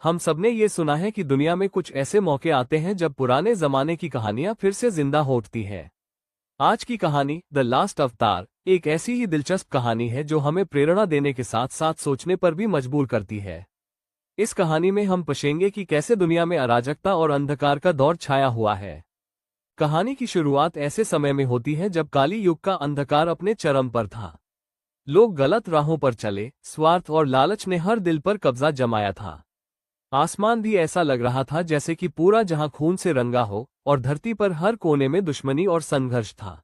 हम सबने ये सुना है कि दुनिया में कुछ ऐसे मौके आते हैं जब पुराने जमाने की कहानियां फिर से जिंदा हो उठती हैं। आज की कहानी द लास्ट अवतार एक ऐसी ही दिलचस्प कहानी है जो हमें प्रेरणा देने के साथ साथ सोचने पर भी मजबूर करती है। इस कहानी में हम पढ़ेंगे कि कैसे दुनिया में अराजकता और अंधकार का दौर छाया हुआ है। कहानी की शुरुआत ऐसे समय में होती है जब काली युग का अंधकार अपने चरम पर था। लोग गलत राहों पर चले, स्वार्थ और लालच ने हर दिल पर कब्जा जमाया था। आसमान भी ऐसा लग रहा था जैसे कि पूरा जहां खून से रंगा हो, और धरती पर हर कोने में दुश्मनी और संघर्ष था।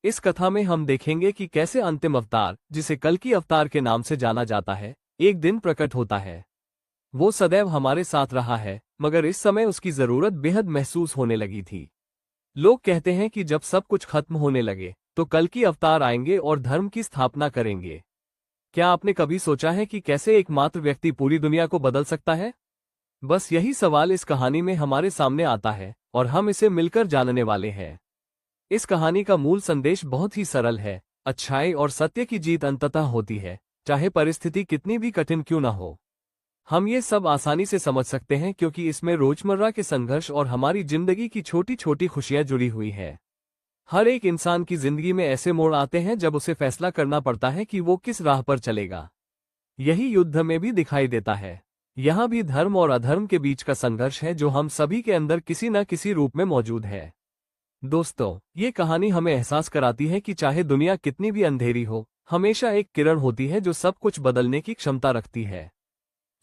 इस कथा में हम देखेंगे कि कैसे अंतिम अवतार, जिसे कल्कि अवतार के नाम से जाना जाता है, एक दिन प्रकट होता है। वो सदैव हमारे साथ रहा है, मगर इस समय उसकी जरूरत बेहद महसूस होने लगी थी। लोग कहते हैं कि जब सब कुछ खत्म होने लगे तो कल्कि अवतार आएंगे और धर्म की स्थापना करेंगे। क्या आपने कभी सोचा है कि कैसे एकमात्र व्यक्ति पूरी दुनिया को बदल सकता है? बस यही सवाल इस कहानी में हमारे सामने आता है, और हम इसे मिलकर जानने वाले हैं। इस कहानी का मूल संदेश बहुत ही सरल है। अच्छाई और सत्य की जीत अंततः होती है, चाहे परिस्थिति कितनी भी कठिन क्यों न हो। हम ये सब आसानी से समझ सकते हैं क्योंकि इसमें रोजमर्रा के संघर्ष और हमारी जिंदगी की छोटी छोटी खुशियां जुड़ी हुई हैं। हर एक इंसान की जिंदगी में ऐसे मोड़ आते हैं जब उसे फैसला करना पड़ता है कि वो किस राह पर चलेगा। यही युद्ध में भी दिखाई देता है। यहाँ भी धर्म और अधर्म के बीच का संघर्ष है जो हम सभी के अंदर किसी न किसी रूप में मौजूद है। दोस्तों, ये कहानी हमें एहसास कराती है कि चाहे दुनिया कितनी भी अंधेरी हो, हमेशा एक किरण होती है जो सब कुछ बदलने की क्षमता रखती है।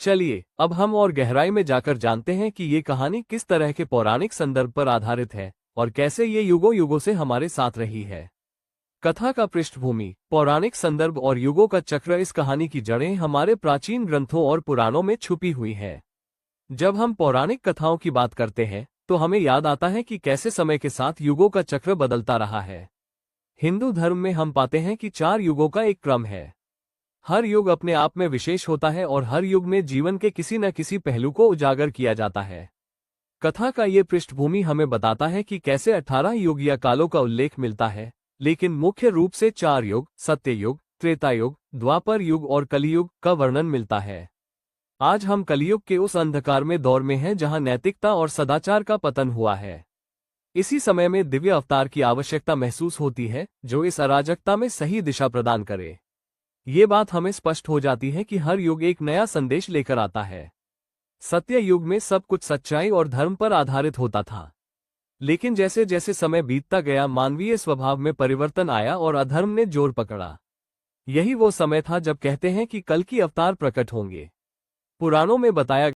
चलिए अब हम और गहराई में जाकर जानते हैं कि ये कहानी किस तरह के पौराणिक संदर्भ पर आधारित है और कैसे ये युगों युगों से हमारे साथ रही है। कथा का पृष्ठभूमि, पौराणिक संदर्भ और युगों का चक्र। इस कहानी की जड़ें हमारे प्राचीन ग्रंथों और पुराणों में छुपी हुई हैं। जब हम पौराणिक कथाओं की बात करते हैं तो हमें याद आता है कि कैसे समय के साथ युगों का चक्र बदलता रहा है। हिंदू धर्म में हम पाते हैं कि 4 युगों का एक क्रम है। हर युग अपने आप में विशेष होता है और हर युग में जीवन के किसी न किसी पहलू को उजागर किया जाता है। कथा का ये पृष्ठभूमि हमें बताता है कि कैसे 18 युग या कालों का उल्लेख मिलता है, लेकिन मुख्य रूप से 4 युग, सत्ययुग, त्रेता युग, द्वापर युग और कलियुग का वर्णन मिलता है। आज हम कलियुग के उस अंधकार में दौर में हैं जहां नैतिकता और सदाचार का पतन हुआ है। इसी समय में दिव्य अवतार की आवश्यकता महसूस होती है जो इस अराजकता में सही दिशा प्रदान करे। ये बात हमें स्पष्ट हो जाती है कि हर युग एक नया संदेश लेकर आता है। सत्य युग में सब कुछ सच्चाई और धर्म पर आधारित होता था, लेकिन जैसे जैसे समय बीतता गया मानवीय स्वभाव में परिवर्तन आया और अधर्म ने जोर पकड़ा। यही वो समय था जब कहते हैं कि कल्कि अवतार प्रकट होंगे। पुराणों में बताया